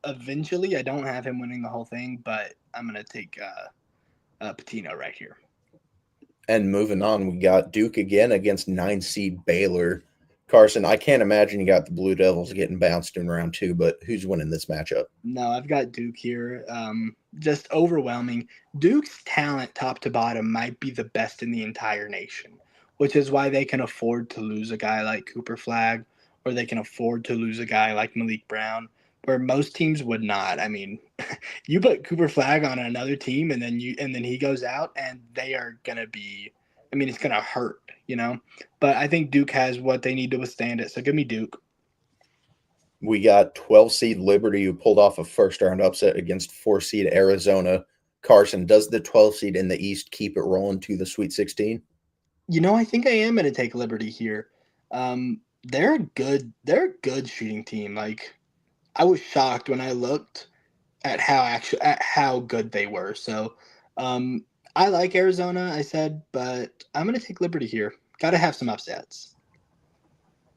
eventually. I don't have him winning the whole thing, but I'm gonna take Patino right here. And moving on, we got Duke again against 9 seed Baylor. Carson, I can't imagine you got the Blue Devils getting bounced in round 2, but who's winning this matchup? No, I've got Duke here. Just overwhelming. Duke's talent, top to bottom, might be the best in the entire nation, which is why they can afford to lose a guy like Cooper Flag, or they can afford to lose a guy like Malik Brown, where most teams would not. I mean, you put Cooper Flag on another team, and then he goes out, and they are gonna be. I mean, it's gonna hurt, you know. But I think Duke has what they need to withstand it. So give me Duke. We got 12 seed Liberty, who pulled off a first round upset against 4 seed Arizona. Carson, does the 12 seed in the East keep it rolling to the Sweet 16? You know, I think I am going to take Liberty here. They're a good. They're a good shooting team. Like, I was shocked when I looked at how good they were. So, I like Arizona. I said, but I'm going to take Liberty here. Got to have some upsets.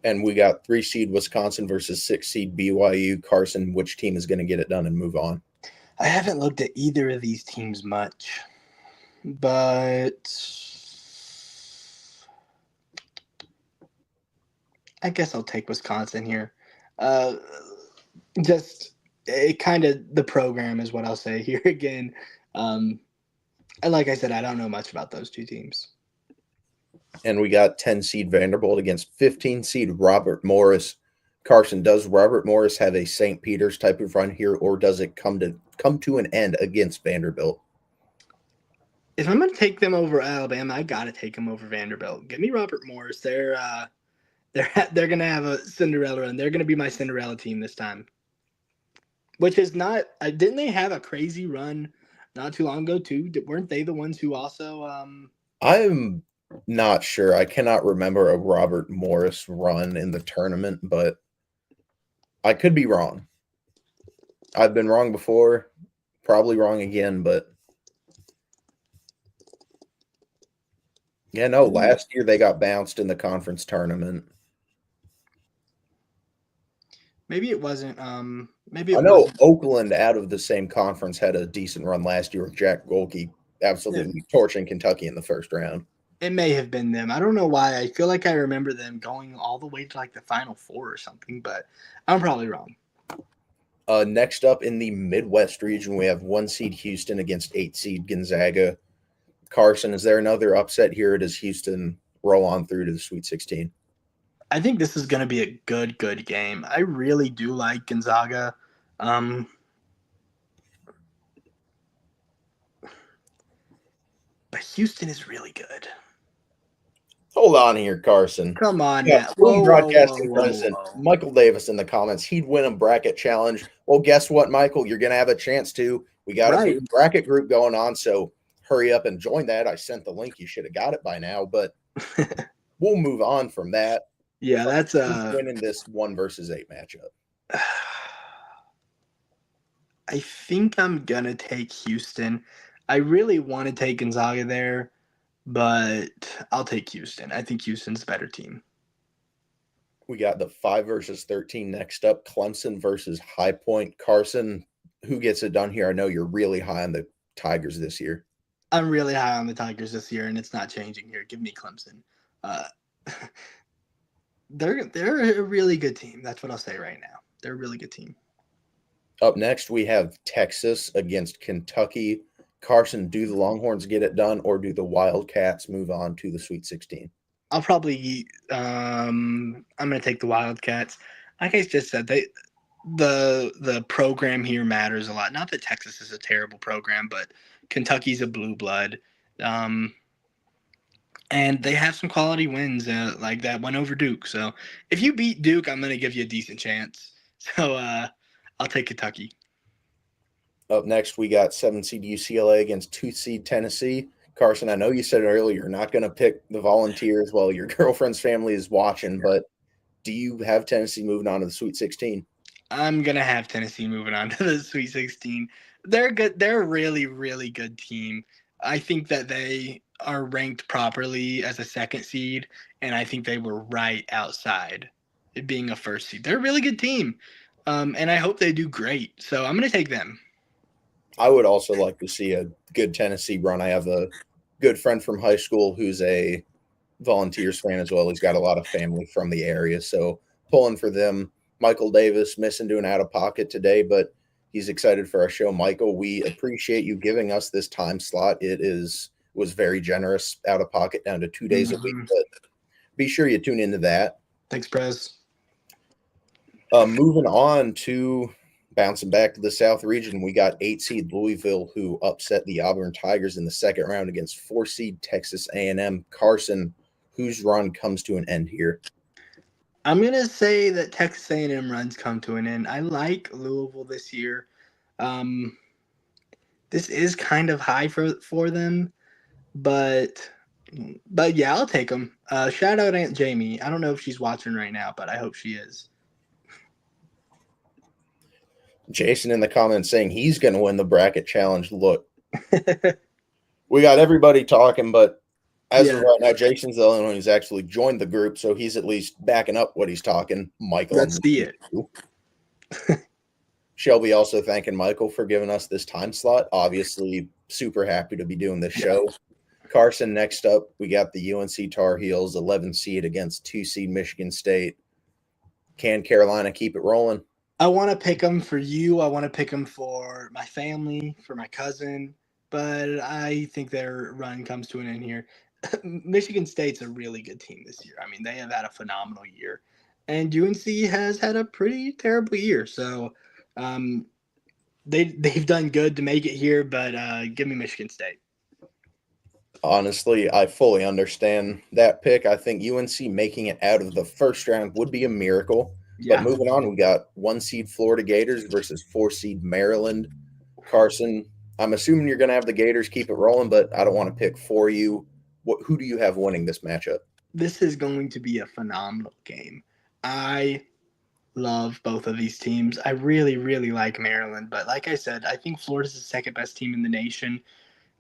And we got 3 seed Wisconsin versus 6 seed BYU. Carson, which team is going to get it done and move on? I haven't looked at either of these teams much, but I guess I'll take Wisconsin here. Uh, just it kind of the program is what I'll say here again. And like I said, I don't know much about those two teams. And we got 10 seed Vanderbilt against 15 seed Robert Morris. Carson, does Robert Morris have a St. Peter's type of run here, or does it come to an end against Vanderbilt? If I'm going to take them over Alabama, I got to take them over Vanderbilt. Give me Robert Morris. They're going to have a Cinderella run. They're going to be my Cinderella team this time. Which is not didn't they have a crazy run not too long ago too? Weren't they the ones who also I'm not sure. I cannot remember a Robert Morris run in the tournament, but I could be wrong. I've been wrong before, probably wrong again, but yeah, no, last year they got bounced in the conference tournament. maybe it wasn't I know Oakland out of the same conference had a decent run last year with Jack Golke absolutely torching Kentucky in the first round. It may have been them. I don't know why. I feel like I remember them going all the way to like the Final Four or something, but I'm probably wrong. Next up in the Midwest region, we have 1 seed Houston against 8 seed Gonzaga. Carson, is there another upset here, or does Houston roll on through to the Sweet 16? I think this is going to be a good game. I really do like Gonzaga. But Houston is really good. Hold on here, Carson. Come on, yeah, whoa, broadcasting whoa, president Michael Davis in the comments. He'd win a bracket challenge. Well, guess what, Michael? You're going to have a chance to. We got a big bracket group going on, so hurry up and join that. I sent the link. You should have got it by now, but we'll move on from that. Yeah, that's who's winning this 1 versus 8 matchup. I think I'm gonna take Houston. I really want to take Gonzaga there, but I'll take Houston. I think Houston's a better team. We got the 5 versus 13 next up. Clemson versus High Point. Carson, who gets it done here? I know you're really high on the Tigers this year. I'm really high on the Tigers this year, and it's not changing here. Give me Clemson. They're a really good team. That's what I'll say right now. They're a really good team. Up next, we have Texas against Kentucky. Carson, do the Longhorns get it done, or do the Wildcats move on to the Sweet 16? I'll probably I'm gonna take the Wildcats. Like I just said, the program here matters a lot. Not that Texas is a terrible program, but Kentucky's a blue blood. And they have some quality wins like that one over Duke. So if you beat Duke, I'm gonna give you a decent chance. So I'll take Kentucky. Up next, we got 7 seed UCLA against 2 seed Tennessee. Carson, I know you said earlier you're not going to pick the Volunteers while your girlfriend's family is watching, but do you have Tennessee moving on to the Sweet 16? I'm going to have Tennessee moving on to the Sweet 16. They're good. They're a really, really good team. I think that they are ranked properly as a second seed, and I think they were right outside it being a first seed. They're a really good team, and I hope they do great. So I'm going to take them. I would also like to see a good Tennessee run. I have a good friend from high school who's a Volunteers fan as well. He's got a lot of family from the area, so pulling for them. Michael Davis missing doing out of pocket today, but he's excited for our show. Michael, we appreciate you giving us this time slot. Was very generous out of pocket down to 2 days a week, but be sure you tune into that. Thanks, Prez. Moving on to bouncing back to the South region, we got 8 seed Louisville who upset the Auburn Tigers in the second round against 4 seed Texas A&M. Carsen, whose run comes to an end here? I'm going to say that Texas A&M runs come to an end. I like Louisville this year. This is kind of high for them, but yeah, I'll take them. Shout out Aunt Jamie. I don't know if she's watching right now, but I hope she is. Jason in the comments saying he's going to win the bracket challenge. Look, we got everybody talking, but as of right now, Jason's the only one who's actually joined the group, so he's at least backing up what he's talking. Michael. Let's see it. Shelby also thanking Michael for giving us this time slot. Obviously, super happy to be doing this show. Carsen, next up, we got the UNC Tar Heels, 11 seed against 2 seed Michigan State. Can Carolina keep it rolling? I want to pick them for you. I want to pick them for my family, for my cousin, but I think their run comes to an end here. Michigan State's a really good team this year. I mean, they have had a phenomenal year, and UNC has had a pretty terrible year. So they've done good to make it here, but give me Michigan State. Honestly, I fully understand that pick. I think UNC making it out of the first round would be a miracle. Yeah. But moving on, we got 1 seed Florida Gators versus 4 seed Maryland. Carsen, I'm assuming you're going to have the Gators keep it rolling, but I don't want to pick for you. Who do you have winning this matchup? This is going to be a phenomenal game. I love both of these teams. I really, really like Maryland, but like I said, I think Florida's the second best team in the nation.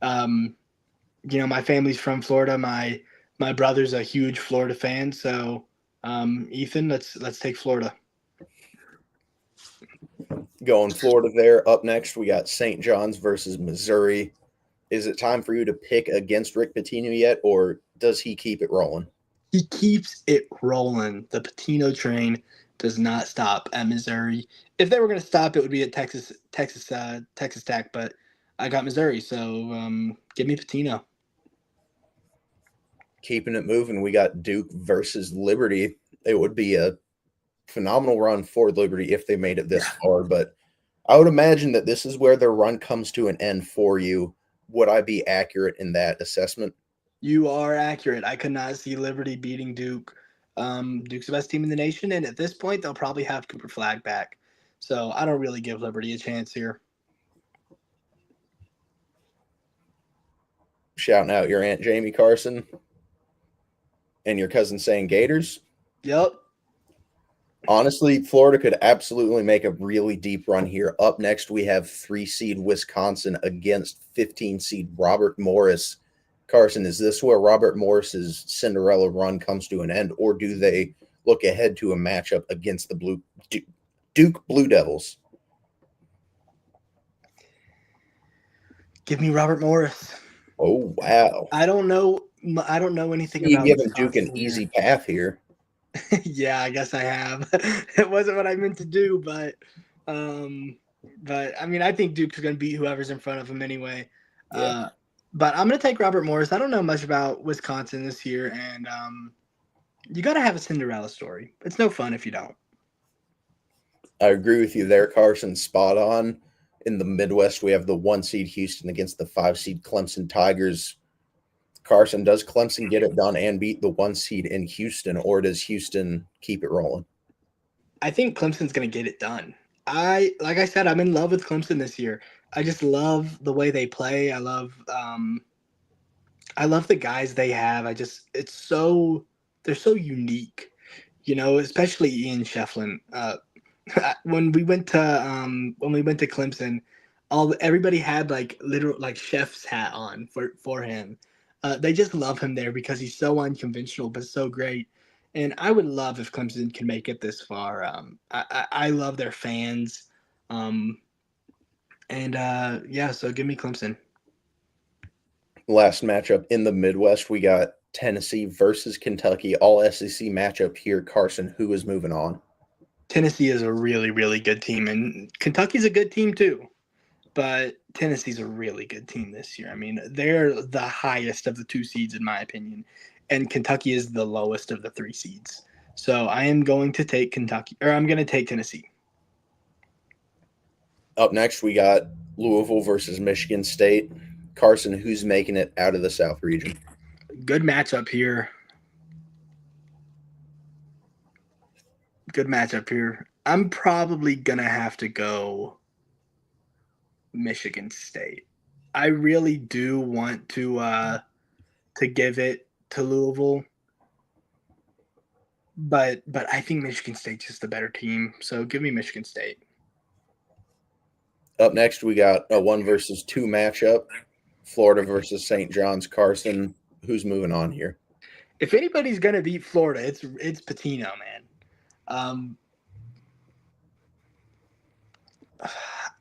My family's from Florida. My brother's a huge Florida fan, so Ethan, let's take Florida. Going Florida there. Up next, we got St. John's versus Missouri. Is it time for you to pick against Rick Pitino yet, or does he keep it rolling? He keeps it rolling. The Pitino train does not stop at Missouri. If they were going to stop, it would be at Texas Tech, but I got Missouri, so give me Pitino. Keeping it moving, we got Duke versus Liberty. It would be a phenomenal run for Liberty if they made it this far, but I would imagine that this is where their run comes to an end for you. Would I be accurate in that assessment? You are accurate. I could not see Liberty beating Duke. Duke's the best team in the nation, and at this point, they'll probably have Cooper Flag back. So I don't really give Liberty a chance here. Shouting out your Aunt Jamie, Carsen, and your cousin saying Gators. Yep. Honestly, Florida could absolutely make a really deep run here. Up next, we have 3 seed Wisconsin against 15 seed Robert Morris. Carsen, is this where Robert Morris's Cinderella run comes to an end, or do they look ahead to a matchup against the Duke Blue Devils? Give me Robert Morris. Oh, wow. I don't know anything You're about giving Duke an easy path here. Yeah, I guess I have. It wasn't what I meant to do, but I mean, I think Duke's going to beat whoever's in front of him anyway. Yeah. But I'm going to take Robert Morris. I don't know much about Wisconsin this year, and you got to have a Cinderella story. It's no fun if you don't. I agree with you there, Carson. Spot on. In the Midwest, we have the 1 seed Houston against the 5 seed Clemson Tigers. Carson, does Clemson get it done and beat the 1 seed in Houston, or does Houston keep it rolling? I think Clemson's going to get it done. Like I said, I'm in love with Clemson this year. I just love the way they play. I love the guys they have. They're so unique, especially Ian Shefflin. When we went to Clemson, everybody had like literal like chef's hat on for him. They just love him there because he's so unconventional but so great. And I would love if Clemson can make it this far. I love their fans. Um, and yeah, so give me Clemson. Last matchup in the Midwest, we got Tennessee versus Kentucky, all SEC matchup here. Carson, who is moving on? Tennessee is a really, really good team, and Kentucky's a good team too. But Tennessee's a really good team this year. I mean, they're the highest of the 2 seeds in my opinion, and Kentucky is the lowest of the 3 seeds. So I am going to take Kentucky, or I'm going to take Tennessee. Up next, we got Louisville versus Michigan State. Carson, who's making it out of the South region? Good matchup here. Good matchup here. I'm probably going to have to go Michigan State. I really do want to give it to Louisville, but I think Michigan State's just the better team. So give me Michigan State. Up next, we got a 1 versus 2 matchup. Florida versus St. John's. Carson, who's moving on here? If anybody's gonna beat Florida, it's Patino, man.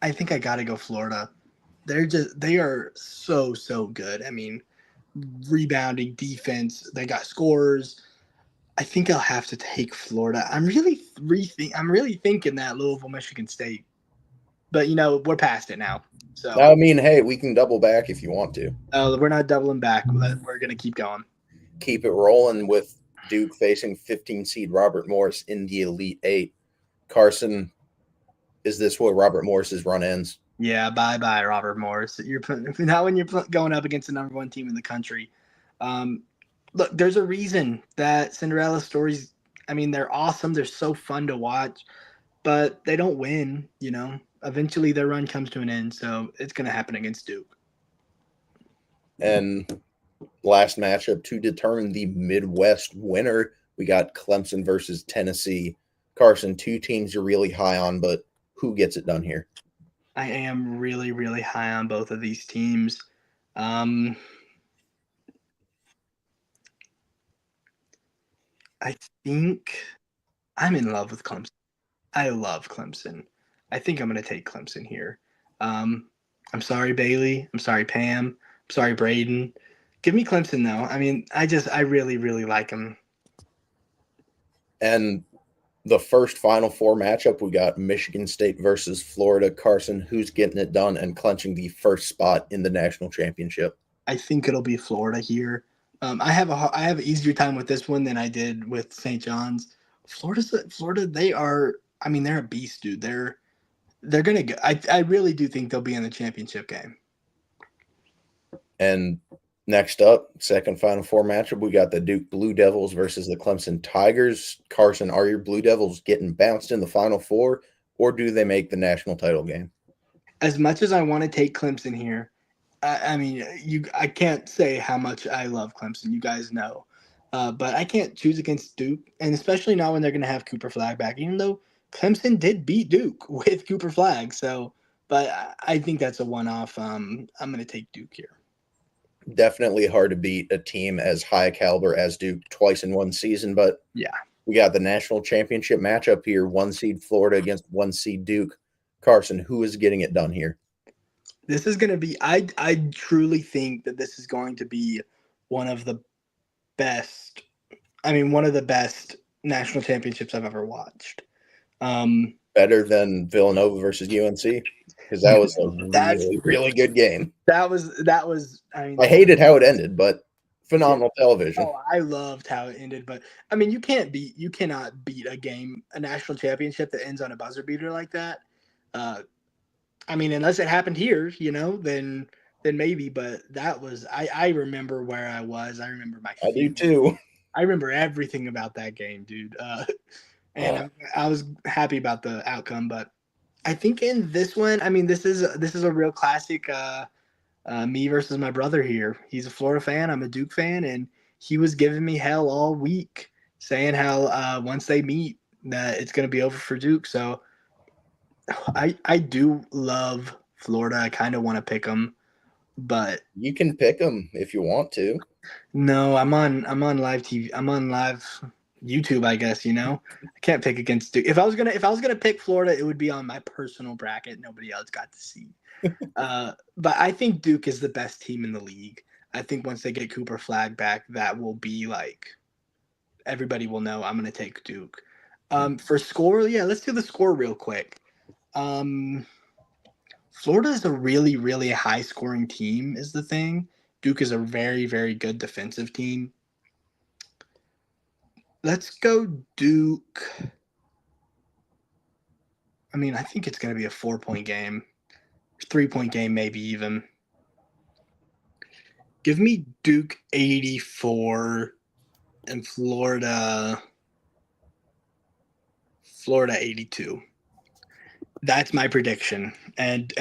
I think I gotta go Florida. They are so good. I mean, rebounding, defense, they got scores. I think I'll have to take Florida. I'm really thinking that Louisville, Michigan State, but we're past it now. So I mean, hey, we can double back if you want to. we're not doubling back. We're gonna keep going. Keep it rolling with Duke facing 15 seed Robert Morris in the Elite Eight. Carson, is this where Robert Morris's run ends? Yeah, bye, Robert Morris. Not when you're going up against the #1 team in the country. Look, there's a reason that Cinderella stories. I mean, they're awesome. They're so fun to watch, but they don't win. Eventually their run comes to an end. So it's going to happen against Duke. And last matchup to determine the Midwest winner, we got Clemson versus Tennessee. Carson, 2 teams you're really high on, but who gets it done here? I am really, really high on both of these teams. I think I'm in love with Clemson. I love Clemson. I think I'm going to take Clemson here. I'm sorry, Bailey. I'm sorry, Pam. I'm sorry, Braden. Give me Clemson, though. I mean, I really, really like them. And the first Final Four matchup, we got Michigan State versus Florida. Carson, who's getting it done and clinching the first spot in the national championship? I think it'll be Florida here. I have an easier time with this one than I did with St. John's. Florida, they are. I mean, they're a beast, dude. They're gonna go. I really do think they'll be in the championship game. And next up, second Final Four matchup, we got the Duke Blue Devils versus the Clemson Tigers. Carson, are your Blue Devils getting bounced in the Final Four, or do they make the national title game? As much as I want to take Clemson here, I mean, I can't say how much I love Clemson. You guys know. But I can't choose against Duke, and especially not when they're going to have Cooper Flag back, even though Clemson did beat Duke with Cooper Flag. So, but I think that's a one-off. I'm going to take Duke here. Definitely hard to beat a team as high caliber as Duke twice in one season, but yeah, we got the national championship matchup here, 1 seed Florida against 1 seed Duke. Carson, who is getting it done here? This is going to be I truly think that this is going to be one of the best national championships I've ever watched. Better than Villanova versus UNC? Because that was a really good game. That was I hated how it ended, but phenomenal television. Oh, I loved how it ended, but I mean, you cannot beat a national championship that ends on a buzzer beater like that. I mean, unless it happened here, then maybe. But that was I remember where I was. I remember my. I do too. I remember everything about that game, dude. And I was happy about the outcome, but I think in this one, I mean, this is a real classic. Me versus my brother here. He's a Florida fan. I'm a Duke fan, and he was giving me hell all week, saying how once they meet, that it's going to be over for Duke. So I do love Florida. I kind of want to pick them, but You can pick them if you want to. no, I'm on live TV. I'm on live YouTube, I guess, I can't pick against Duke. If I was gonna pick Florida, it would be on my personal bracket. Nobody else got to see. But I think Duke is the best team in the league. I think once they get Cooper Flag back, that will be like everybody will know I'm gonna take Duke. For score, yeah, let's do the score real quick. Florida is a really, really high scoring team, is the thing. Duke is a very, very good defensive team. Let's go Duke. I mean, I think it's going to be a 4-point game, 3-point game, maybe even. Give me Duke 84 and Florida 82. That's my prediction. And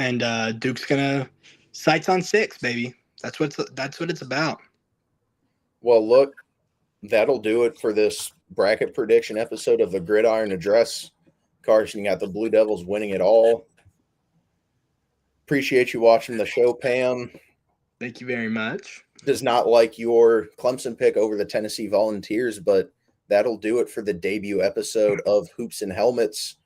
Duke's gonna sights on 6, baby. That's what it's about. Well, look, that'll do it for this bracket prediction episode of the Gridiron Address. Carson got the Blue Devils winning it all. Appreciate you watching the show, Pam. Thank you very much. Does not like your Clemson pick over the Tennessee Volunteers, but that'll do it for the debut episode of Hoops and Helmets.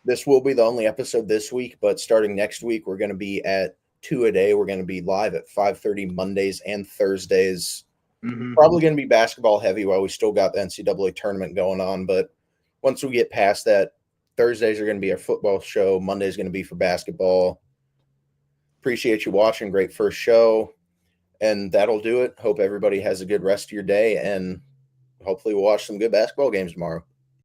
This will be the only episode this week, but starting next week, we're going to be at 2 a day. We're going to be live at 5:30 Mondays and Thursdays. Mm-hmm. Probably going to be basketball heavy while we still got the NCAA tournament going on. But once we get past that, Thursdays are going to be our football show. Monday's going to be for basketball. Appreciate you watching. Great first show. And that'll do it. Hope everybody has a good rest of your day. And hopefully we'll watch some good basketball games tomorrow.